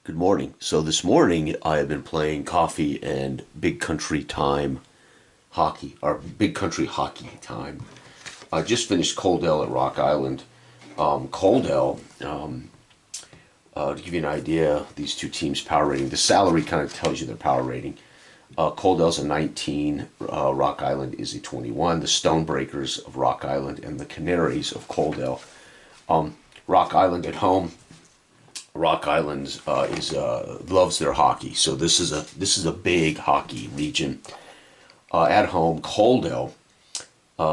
Good morning. So this morning I have been playing coffee and big country time hockey, or big country hockey time. I just finished Coldell at Rock Island. Coldell, to give you an idea, these two teams' power rating, the salary kind of tells you their power rating. Coldell's a 19, Rock Island is a 21. The Stonebreakers of Rock Island and the Canaries of Coldell. Rock Island at home. Rock Island is loves their hockey, so this is a big hockey region. At home, Coldell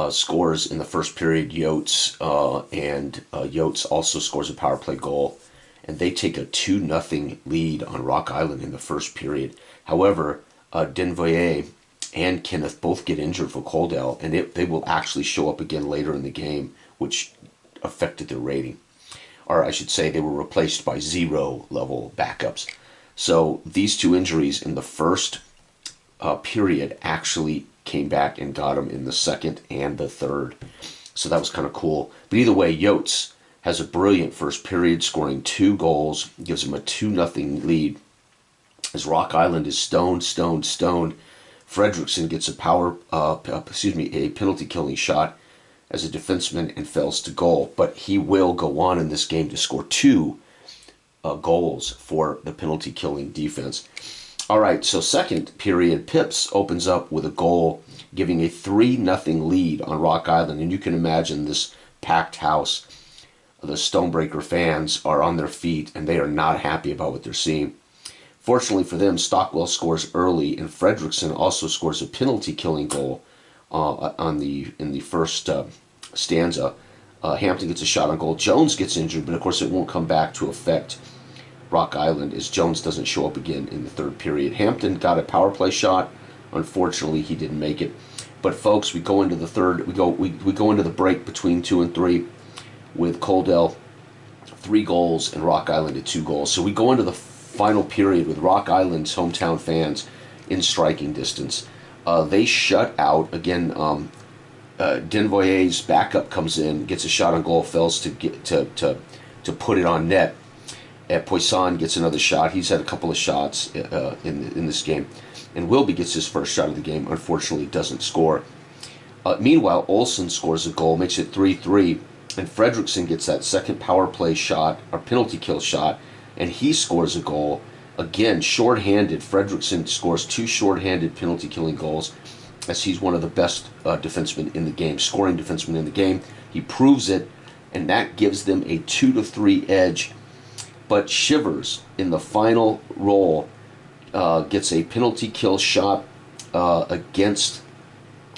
scores in the first period. And Yotes also scores a power play goal, and they take a 2-0 lead on Rock Island in the first period. However, Denvoyer and Kenneth both get injured for Coldell, and they will actually show up again later in the game, which affected their rating. Or I should say they were replaced by zero-level backups. So these two injuries in the first period actually came back and got them in the second and the third. So that was kind of cool. But either way, Yotes has a brilliant first period, scoring 2 goals, gives them a 2-0 lead. As Rock Island is stoned. Fredrickson gets a penalty-killing shot as a defenseman and fails to goal, but he will go on in this game to score 2 goals for the penalty-killing defense. All right, so second period, Pips opens up with a goal, giving a 3-0 lead on Rock Island, and you can imagine this packed house. The Stonebreaker fans are on their feet, and they are not happy about what they're seeing. Fortunately for them, Stockwell scores early, and Fredrickson also scores a penalty-killing goal in the first stanza. Hampton gets a shot on goal. Jones gets injured, but of course it won't come back to affect Rock Island as Jones doesn't show up again in the third period. Hampton got a power play shot. Unfortunately, he didn't make it. But folks, we go into the third. We go into the break between 2 and 3 with Coldell 3 goals and Rock Island at 2 goals. So we go into the final period with Rock Island's hometown fans in striking distance. They shut out again. Denvoyer's backup comes in, gets a shot on goal, fails to put it on net. Poisson gets another shot. He's had a couple of shots in this game, and Wilby gets his first shot of the game. Unfortunately, doesn't score. Meanwhile, Olsen scores a goal, makes it 3-3, and Fredrickson gets that second power play shot or penalty kill shot, and he scores a goal. Again, shorthanded. Fredrickson scores 2 shorthanded penalty-killing goals, as he's one of the best defensemen in the game, scoring defensemen in the game. He proves it, and that gives them a 2-3 edge. But Shivers, in the final roll, gets a penalty kill shot against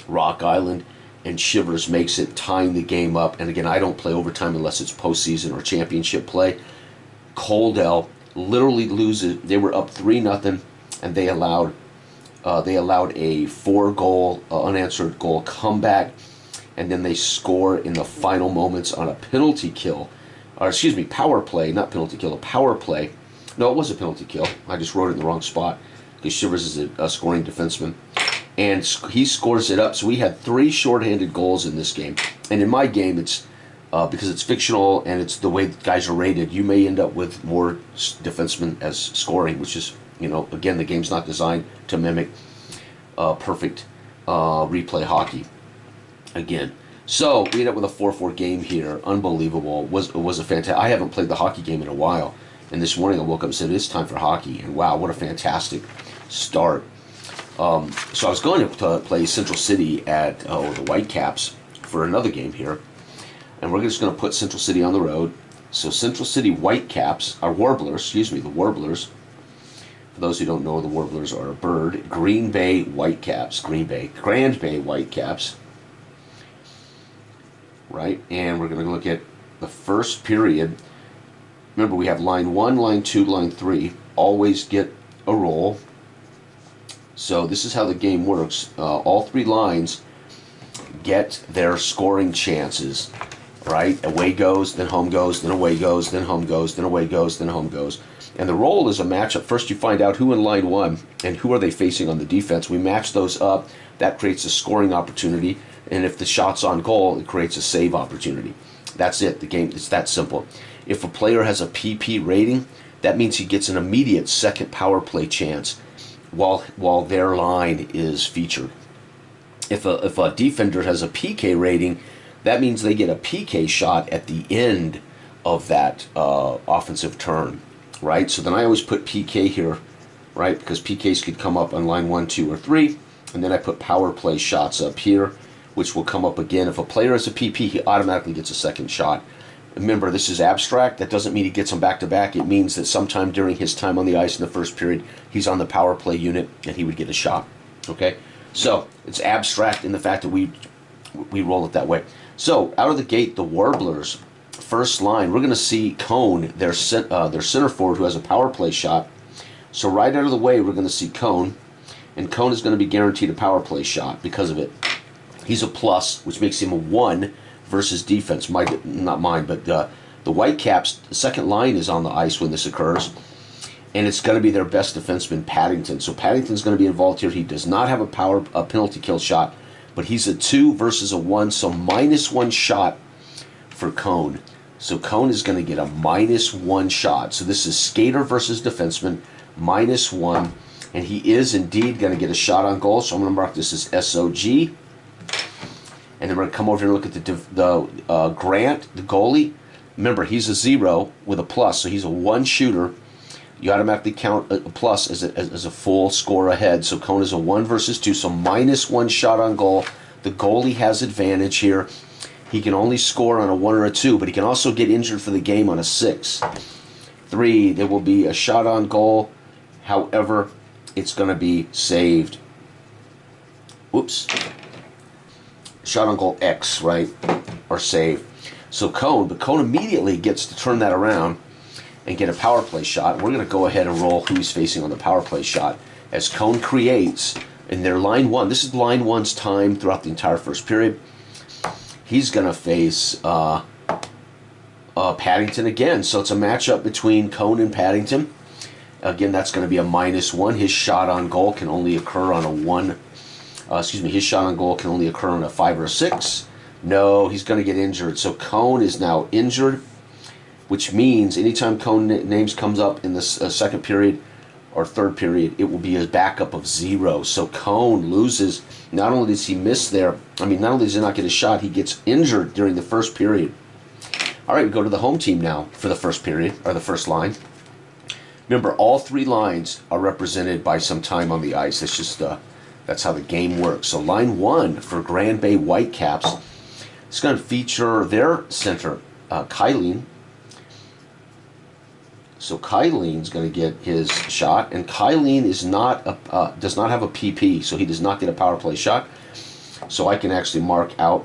Rock Island, and Shivers makes it, tying the game up. And again, I don't play overtime unless it's postseason or championship play. Coldell literally loses. They were up 3-0, and they allowed a 4-goal unanswered goal comeback, and then they score in the final moments on a penalty kill, power play, not penalty kill, a power play. No, it was a penalty kill. I just wrote it in the wrong spot because Shivers is a scoring defenseman, and he scores it up. So we had 3 shorthanded goals in this game, and in my game, it's because it's fictional and it's the way guys are rated, you may end up with more defensemen as scoring, which is, again, the game's not designed to mimic perfect replay hockey. Again, so we end up with a 4-4 game here. Unbelievable. Was a fantastic. I haven't played the hockey game in a while, and this morning I woke up and said it's time for hockey, and wow, what a fantastic start. So I was going to play Central City at the Whitecaps for another game here, and we're just going to put Central City on the road. So Central City Whitecaps, the Warblers. For those who don't know, the Warblers are a bird. Grand Bay Whitecaps. Right? And we're going to look at the first period. Remember, we have line 1, line 2, line 3. Always get a roll. So this is how the game works. All 3 lines get their scoring chances. Right? Away goes, then home goes, then away goes, then home goes, then away goes, then home goes. And the roll is a matchup. First you find out who in line 1 and who are they facing on the defense. We match those up. That creates a scoring opportunity. And if the shot's on goal, it creates a save opportunity. That's it. The game, it's that simple. If a player has a PP rating, that means he gets an immediate second power play chance while their line is featured. If a defender has a PK rating, that means they get a PK shot at the end of that offensive turn, right? So then I always put PK here, right? Because PKs could come up on line 1, 2, or 3. And then I put power play shots up here, which will come up again. If a player has a PP, he automatically gets a second shot. Remember, this is abstract. That doesn't mean he gets them back-to-back. It means that sometime during his time on the ice in the first period, he's on the power play unit, and he would get a shot. Okay? So it's abstract in the fact that we roll it that way. So out of the gate, the Warblers, first line, we're going to see Cone, their center forward, who has a power play shot. So right out of the way, we're going to see Cone, and Cone is going to be guaranteed a power play shot because of it. He's a plus, which makes him a 1 versus defense. Not mine, but the Whitecaps, the second line is on the ice when this occurs, and it's going to be their best defenseman, Paddington. So Paddington's going to be involved here. He does not have a penalty kill shot, but he's a 2 versus a 1, so -1 shot for Cone. So Cone is going to get a -1 shot. So this is skater versus defenseman, -1, and he is indeed going to get a shot on goal. So I'm going to mark this as SOG. And then we're going to come over here and look at the Grant, the goalie. Remember, he's a 0 with a plus, so he's a 1 shooter. You automatically count a plus as a full score ahead. So Cone is a 1 versus 2, so -1 shot on goal. The goalie has advantage here. He can only score on a 1 or a 2, but he can also get injured for the game on a 6. 3, there will be a shot on goal. However, it's going to be saved. Whoops. Shot on goal X, right? Or save. So but Cone immediately gets to turn that around and get a power play shot. We're going to go ahead and roll who he's facing on the power play shot as Cone creates in their line 1. This is line 1's time throughout the entire first period. He's going to face Paddington again. So it's a matchup between Cone and Paddington. Again, that's going to be a -1. His shot on goal can only occur on a 1. His shot on goal can only occur on a 5 or a 6. No, he's going to get injured. So Cone is now injured, which means anytime Cone names comes up in the second period or third period, it will be a backup of 0. So Cone loses. Not only does he miss there, not only does he not get a shot, he gets injured during the first period. All right, we go to the home team now for the first period, or the first line. Remember, all 3 lines are represented by some time on the ice. It's just that's how the game works. So line 1 for Grand Bay Whitecaps, it's going to feature their center, Kylene. So Kylene's going to get his shot, and Kylene does not have a PP, so he does not get a power play shot. So I can actually mark out.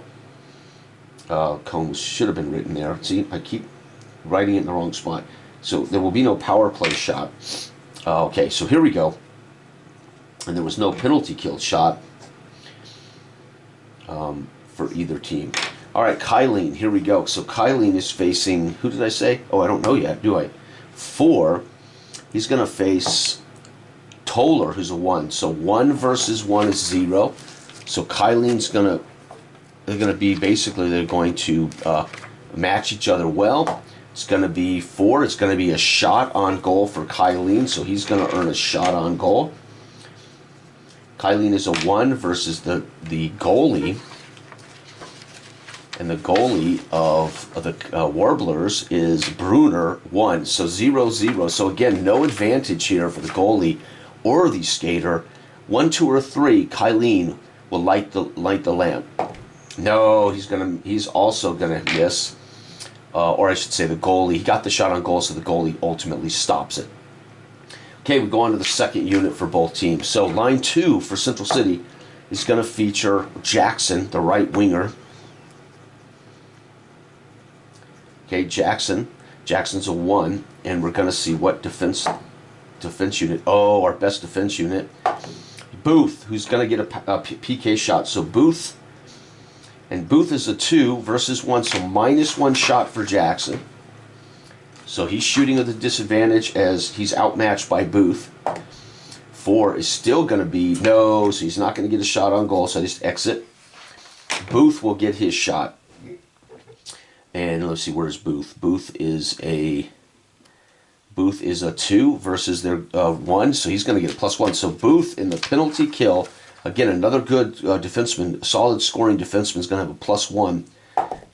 Cone should have been written there. See, I keep writing it in the wrong spot. So there will be no power play shot. Okay, so here we go. And there was no penalty kill shot for either team. All right, Kylene, here we go. So Kylene is facing, who did I say? Oh, I don't know yet, do I? 4. He's going to face Toller, who's a 1. So 1 versus 1 is 0. So Kylene's they're going to match each other well. It's going to be 4. It's going to be a shot on goal for Kylene, so he's going to earn a shot on goal. Kylene is a 1 versus the goalie. And the goalie of the Warblers is Bruner, 1. So 0-0. So again, no advantage here for the goalie or the skater. 1, 2, or 3, Kylene will light the lamp. No, he's also gonna miss. Or I should say the goalie. He got the shot on goal, so the goalie ultimately stops it. Okay, we go on to the second unit for both teams. So line 2 for Central City is going to feature Jackson, the right winger. Okay, Jackson's a 1, and we're going to see what defense unit. Oh, our best defense unit. Booth, who's going to get a PK shot. So Booth is a 2 versus 1, so -1 shot for Jackson. So he's shooting at a disadvantage as he's outmatched by Booth. 4 is still going to be no, so he's not going to get a shot on goal, so I just exit. Booth will get his shot. And let's see, where's Booth? Booth Booth is a 2 versus their 1, so he's going to get a +1. So Booth in the penalty kill, again, another good defenseman, solid scoring defenseman, is going to have a +1,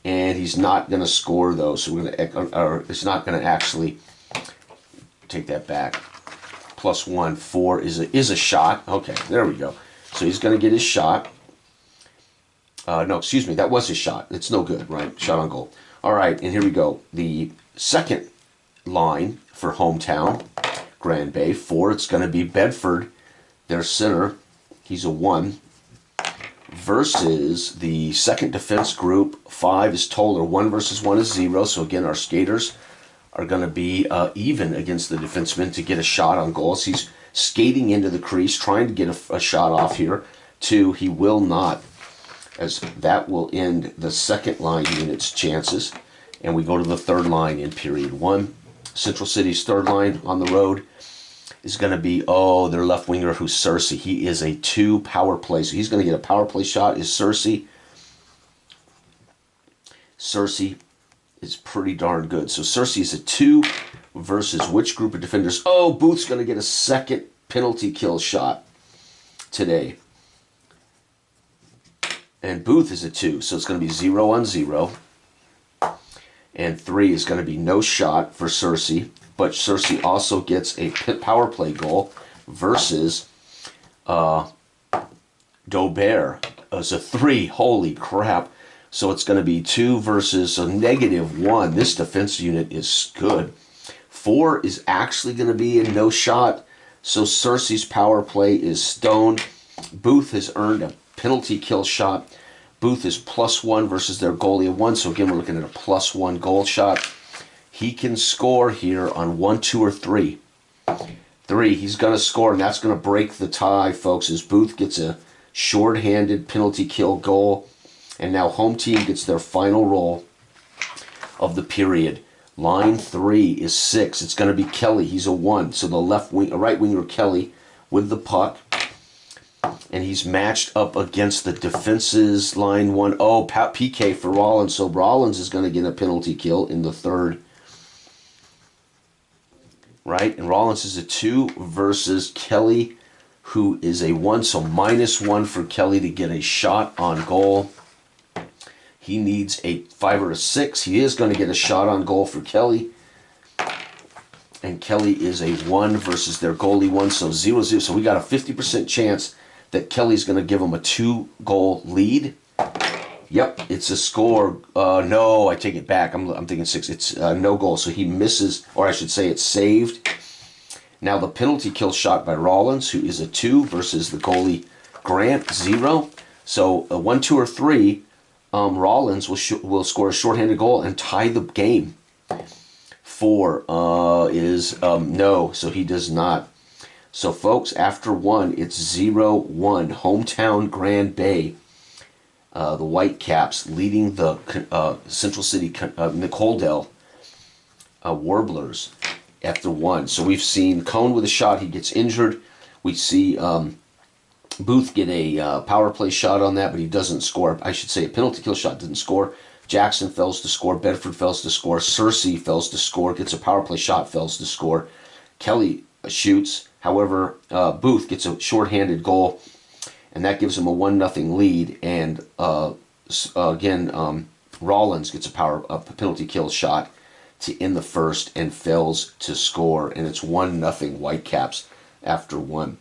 and he's not going to score though. So we're going to, or it's not going to actually take that back. +1, 4 is a shot. Okay, there we go. So he's going to get his shot. No, excuse me, that was his shot. It's no good, right? Shot on goal. All right, and here we go. The second line for hometown, Grand Bay, 4, it's going to be Bedford, their center. He's a 1. Versus the second defense group, 5 is Toller. 1 versus 1 is 0. So again, our skaters are going to be even against the defenseman to get a shot on goal. So he's skating into the crease, trying to get a shot off here. 2, he will not, as that will end the second line unit's chances. And we go to the third line in period 1. Central City's third line on the road is going to be, their left winger, who's Cersei. He is a 2 power play, so he's going to get a power play shot, is Cersei. Cersei is pretty darn good. So Cersei is a 2 versus which group of defenders? Booth's going to get a second penalty kill shot today. And Booth is a 2, so it's going to be 0 on 0. And 3 is going to be no shot for Cersei. But Cersei also gets a power play goal versus Dobert as a 3. Holy crap. So it's going to be 2 versus a -1. This defense unit is good. 4 is actually going to be a no shot. So Cersei's power play is stoned. Booth has earned a penalty kill shot. Booth is +1 versus their goalie of 1. So again, we're looking at a +1 goal shot. He can score here on 1, 2, or 3. 3, he's going to score, and that's going to break the tie, folks, as Booth gets a shorthanded penalty kill goal. And now home team gets their final roll of the period. Line 3 is 6. It's going to be Kelly. He's a 1. So the right winger Kelly with the puck. And he's matched up against the defense's line 1. PK for Rollins. So Rollins is going to get a penalty kill in the third. Right? And Rollins is a 2 versus Kelly, who is a 1. So -1 for Kelly to get a shot on goal. He needs a 5 or a 6. He is going to get a shot on goal for Kelly. And Kelly is a 1 versus their goalie 1. So 0-0. So we got a 50% chance that Kelly's going to give him a 2-goal lead. Yep, it's a score. No, I take it back. I'm thinking 6. It's no goal. So he misses, or I should say it's saved. Now the penalty kill shot by Rollins, who is a 2 versus the goalie Grant, 0. So a 1, 2, or 3, Rollins will score a shorthanded goal and tie the game. 4 is no, so he does not. So folks, after 1, it's 0-1. Hometown Grand Bay. The Whitecaps leading the Central City, Nicoledale Warblers after 1. So we've seen Cone with a shot. He gets injured. We see Booth get a power play shot on that, but he doesn't score. I should say a penalty kill shot, didn't score. Jackson fails to score. Bedford fails to score. Cersei fails to score. Gets a power play shot, fails to score. Kelly shoots. However, Booth gets a shorthanded goal, and that gives him a 1-0 lead. And again, Rollins gets a penalty kill shot to end the first and fails to score. And it's 1-0 Whitecaps after 1.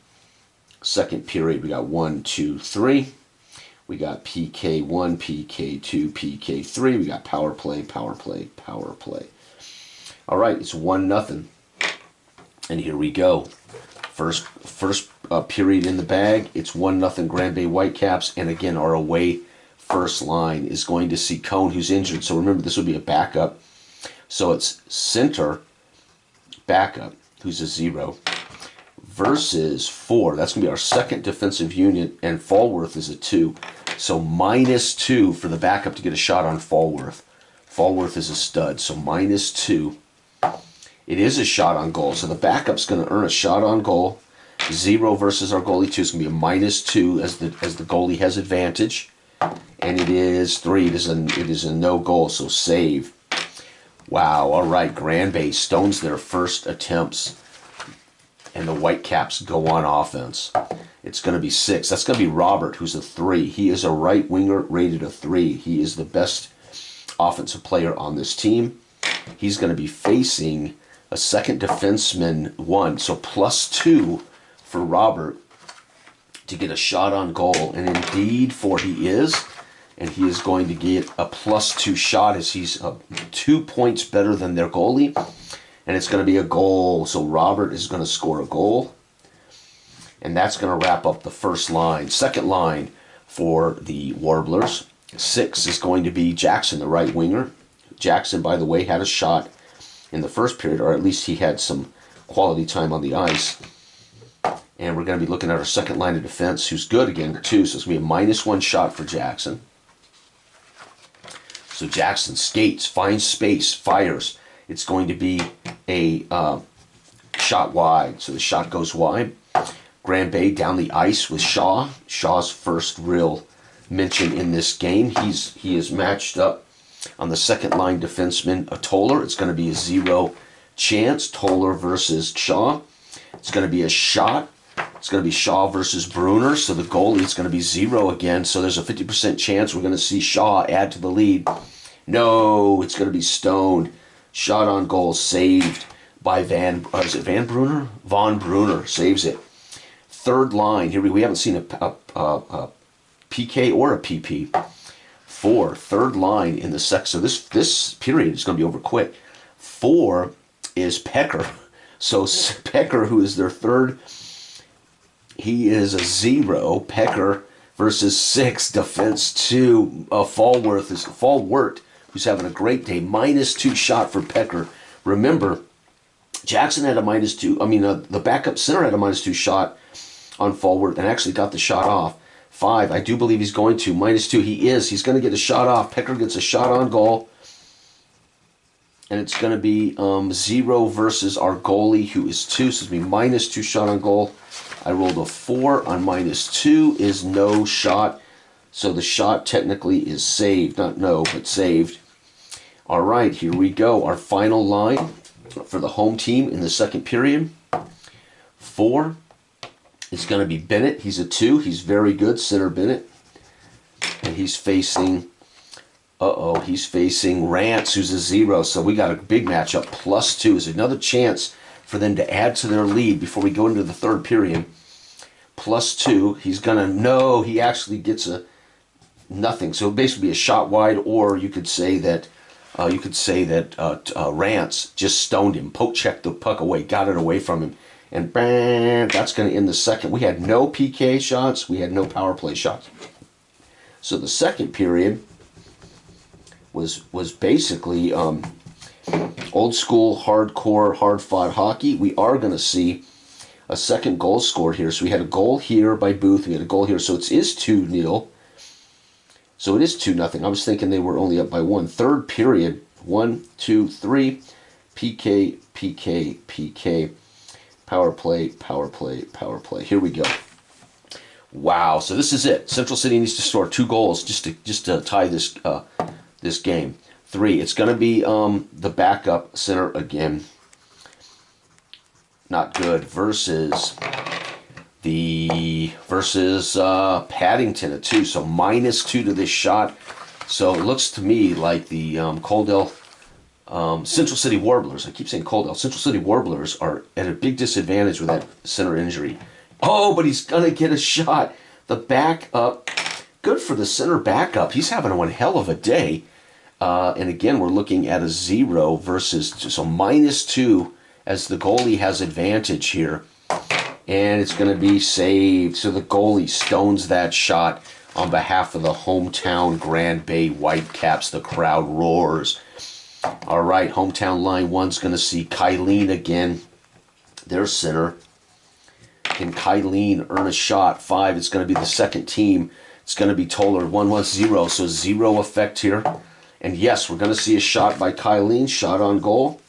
Second period, we got 1, 2, 3. We got PK1, PK2, PK3. We got power play, power play, power play. All right, it's 1-0. And here we go. First period in the bag. It's 1-0 Grand Bay Whitecaps. And again, our away first line is going to see Cone, who's injured. So remember, this would be a backup. So it's center backup, who's a 0, versus 4. That's going to be our second defensive unit. And Falworth is a 2. So -2 for the backup to get a shot on Falworth. Falworth is a stud. So -2. It is a shot on goal. So the backup's going to earn a shot on goal. 0 versus our goalie 2 is going to be a -2 as the goalie has advantage. And it is 3. It is a no goal. So save. Wow, all right. Grand Bay stones their first attempts, and the Whitecaps go on offense. It's going to be 6. That's going to be Robert, who's a 3. He is a right winger rated a 3. He is the best offensive player on this team. He's going to be facing a second defenseman 1, so +2 for Robert to get a shot on goal, and indeed for he is, and he is going to get a +2 shot as he's 2 points better than their goalie, and it's going to be a goal. So Robert is going to score a goal, and that's going to wrap up the first line. Second line for the Warblers, 6 is going to be Jackson, the right winger. Jackson, by the way, had a shot in the first period, or at least he had some quality time on the ice. And we're going to be looking at our second line of defense, who's good again, 2. So it's going to be a -1 shot for Jackson. So Jackson skates, finds space, fires. It's going to be a shot wide. So the shot goes wide. Grand Bay down the ice with Shaw. Shaw's first real mention in this game. He is matched up on the second line defenseman, a Toller. It's going to be a 0 chance. Toller versus Shaw. It's going to be a shot. It's going to be Shaw versus Bruner. So the goalie is going to be 0 again. So there's a 50% chance we're going to see Shaw add to the lead. No, it's going to be stoned. Shot on goal saved by Van Bruner? Von Bruner saves it. Third line. Here we haven't seen a PK or a PP. 4, third line in the second. So this period is going to be over quick. 4 is Pecker. So Pecker, who is their third, he is a 0. Pecker versus 6, defense 2. Fallwert, who's having a great day. -2 shot for Pecker. Remember, Jackson had a -2. The backup center had a -2 shot on Fallwert and actually got the shot off. 5, I do believe he's going to. -2, he's going to get a shot off. Pecker gets a shot on goal. And it's going to be 0 versus our goalie, who is 2. So it's going to be -2 shot on goal. I rolled a 4 on -2 is no shot. So the shot technically is saved. Not no, but saved. All right, here we go. Our final line for the home team in the second period. 4 is going to be Bennett. He's a 2. He's very good, center Bennett. And he's facing... he's facing Rance, who's a 0. So we got a big matchup. +2 is another chance for them to add to their lead before we go into the third period. +2. He's going to... No, he actually gets a nothing. So basically a shot wide, or you could say that Rance just stoned him, poke checked the puck away, got it away from him, and bang, that's going to end the second. We had no PK shots. We had no power play shots. So the second period was basically old school, hardcore, hard-fought hockey. We are going to see a second goal scored here. So we had a goal here by Booth. We had a goal here. So it is 2-0. So it is 2-0. I was thinking they were only up by 1. Third period, 1, 2, 3. PK, PK, PK. Power play, power play, power play. Here we go. Wow. So this is it. Central City needs to score 2 goals just to tie this this game. 3. It's going to be the backup center again. Not good. Versus Paddington at 2. So -2 to this shot. So it looks to me like the Central City Warblers. I keep saying Coldell. Central City Warblers are at a big disadvantage with that center injury. Oh, but he's going to get a shot. The backup. Good for the center backup. He's having one hell of a day. And again, we're looking at a 0 versus, so -2 as the goalie has advantage here. And it's going to be saved. So the goalie stones that shot on behalf of the hometown Grand Bay Whitecaps. The crowd roars. All right, hometown line 1's going to see Kylene again. Their center. Can Kylene earn a shot? 5, it's going to be the second team. It's going to be Toller. 1-1-0, so 0 effect here. And yes, we're going to see a shot by Kylene. Shot on goal.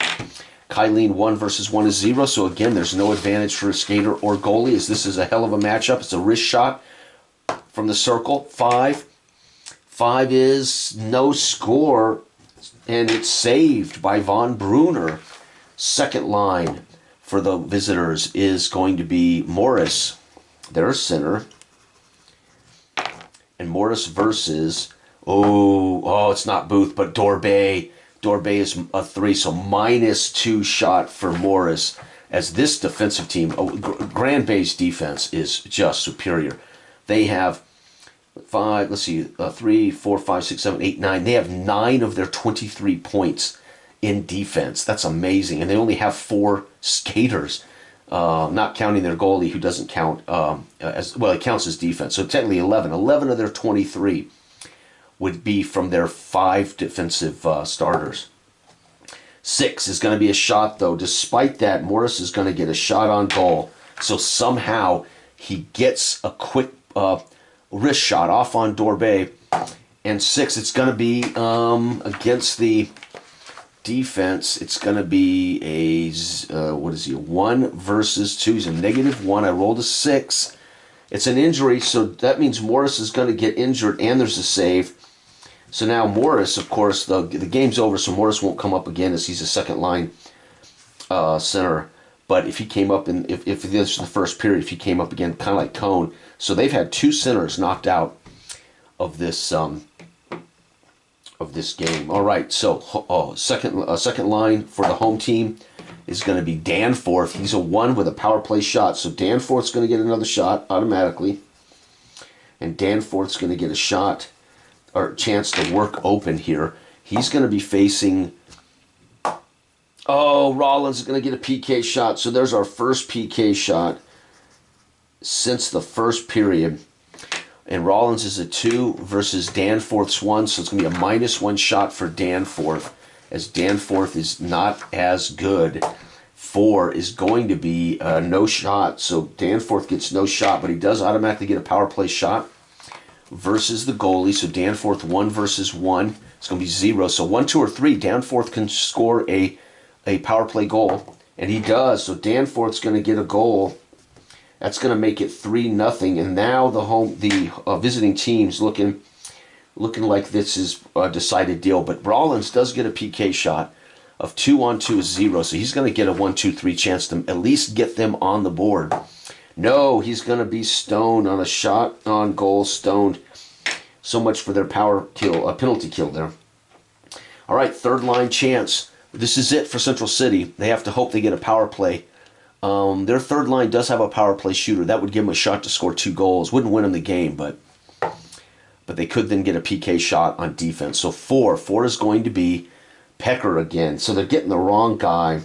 Kylene 1 versus 1 is 0. So again, there's no advantage for a skater or goalie, as this is a hell of a matchup. It's a wrist shot from the circle. 5. 5 is no score. and it's saved by Von Brunner. Second line for the visitors is going to be Morris, their center. And Morris versus, it's not Booth, but Dorbay. Dorbay is a 3, so -2 shot for Morris. As this defensive team, Grand Bay's defense is just superior. They have 3, 4, 5, 6, 7, 8, 9. They have 9 of their 23 points in defense. That's amazing. And they only have 4 skaters, not counting their goalie, who doesn't count as well. It counts as defense. So technically 11. 11 of their 23 would be from their 5 defensive starters. 6 is going to be a shot, though. Despite that, Morris is going to get a shot on goal. So somehow he gets a quick wrist shot off on Dorbay. And 6, it's going to be against the defense. It's going to be a 1 versus 2. He's a -1. I rolled a 6. It's an injury, so that means Morris is going to get injured, and there's a save. So now Morris, of course, the game's over, so Morris won't come up again as he's a second line center. But if he came up if this is the first period, if he came up again, kind of like Cone. So they've had 2 centers knocked out of this game. All right, so second line for the home team is going to be Danforth. He's a 1 with a power play shot. So Danforth's going to get another shot automatically. And Danforth's going to get a shot or chance to work open here. He's going to be facing... Rollins is going to get a PK shot. So there's our first PK shot since the first period. And Rollins is a 2 versus Danforth's 1. So it's going to be a -1 shot for Danforth, as Danforth is not as good. 4 is going to be no shot. So Danforth gets no shot, but he does automatically get a power play shot versus the goalie. So Danforth 1 versus 1. It's going to be 0. So 1, 2, or 3, Danforth can score a power play goal. And he does. So Danforth's going to get a goal. That's going to make it 3-0. And now the visiting team's looking like this is a decided deal. But Rollins does get a PK shot of 2-on-2 is 0. So he's going to get a 1, 2, 3 chance to at least get them on the board. No, he's going to be stoned on a shot on goal. Stoned. So much for their power kill, penalty kill there. All right, third line chance. This is it for Central City. They have to hope they get a power play. Their third line does have a power play shooter. That would give them a shot to score 2 goals. Wouldn't win them the game, but they could then get a PK shot on defense. So 4 is going to be Pecker again. So they're getting the wrong guy.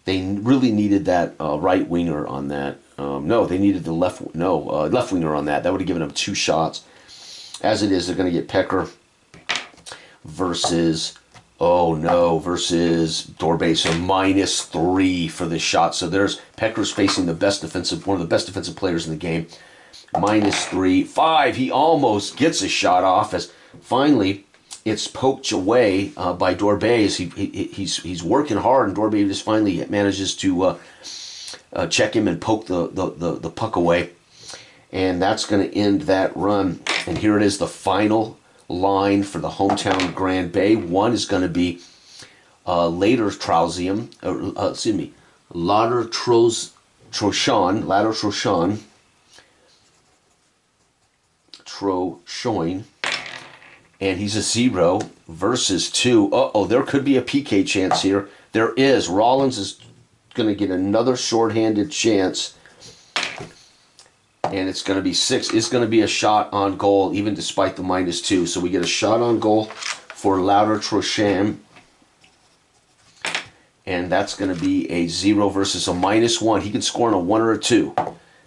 They really needed that right winger on that. No, they needed the left winger on that. That would have given them 2 shots. As it is, they're going to get Pecker versus Dorbay. So -3 for this shot. So there's Pecker's facing one of the best defensive players in the game. -3. 5, he almost gets a shot off, as finally it's poked away by Dorbay. He's working hard, and Dorbay just finally manages to check him and poke the puck away. And that's going to end that run. And here it is, the final line for the hometown Grand Bay. 1 is going to be Lader Troisium, Lader Troshoin, and he's a 0 versus 2. There could be a PK chance here. There is. Rollins is going to get another shorthanded chance, and it's going to be 6. It's going to be a shot on goal, even despite the -2. So we get a shot on goal for Lader Trosham, and that's going to be a 0 versus a -1. He can score on a 1 or a 2.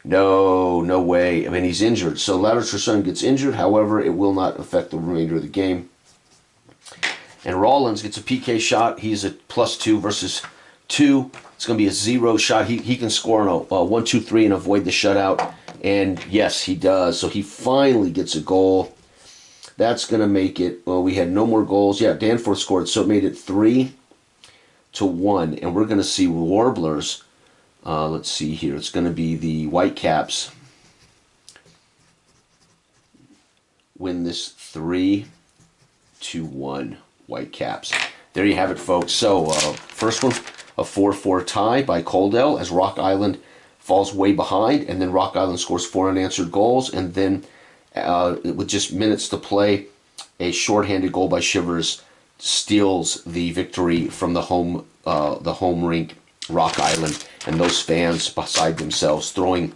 No way. I mean, he's injured. So Lader Trosham gets injured. However, it will not affect the remainder of the game. And Rollins gets a PK shot. He's a +2 versus 2. It's going to be a 0 shot. He can score on a 1, 2, 3 and avoid the shutout. And yes, he does. So he finally gets a goal. That's going to make it, we had no more goals. Yeah, Danforth scored, so it made it 3-1. And we're going to see Warblers. Let's see here. It's going to be the Whitecaps win this 3-1. Whitecaps. There you have it, folks. So, first one, a 4-4 tie by Coldell as Rock Island falls way behind, and then Rock Island scores 4 unanswered goals, and then with just minutes to play, a shorthanded goal by Shivers steals the victory from the home rink, Rock Island, and those fans beside themselves throwing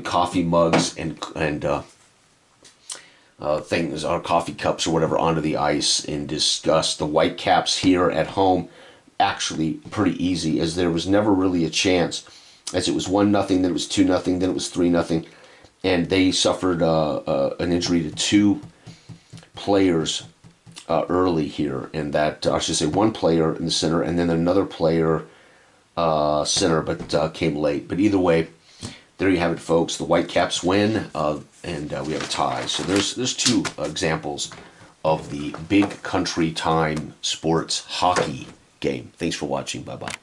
coffee mugs and things, or coffee cups or whatever, onto the ice in disgust. The Whitecaps here at home actually pretty easy, as there was never really a chance, as it was 1-0, then it was 2-0, then it was 3-0, and they suffered an injury to 2 players early here, and that, I should say, 1 player in the center, and then another player center, but came late. But either way, there you have it, folks. The Whitecaps win, and we have a tie. So there's 2 examples of the Big Country Time sports hockey game. Thanks for watching. Bye-bye.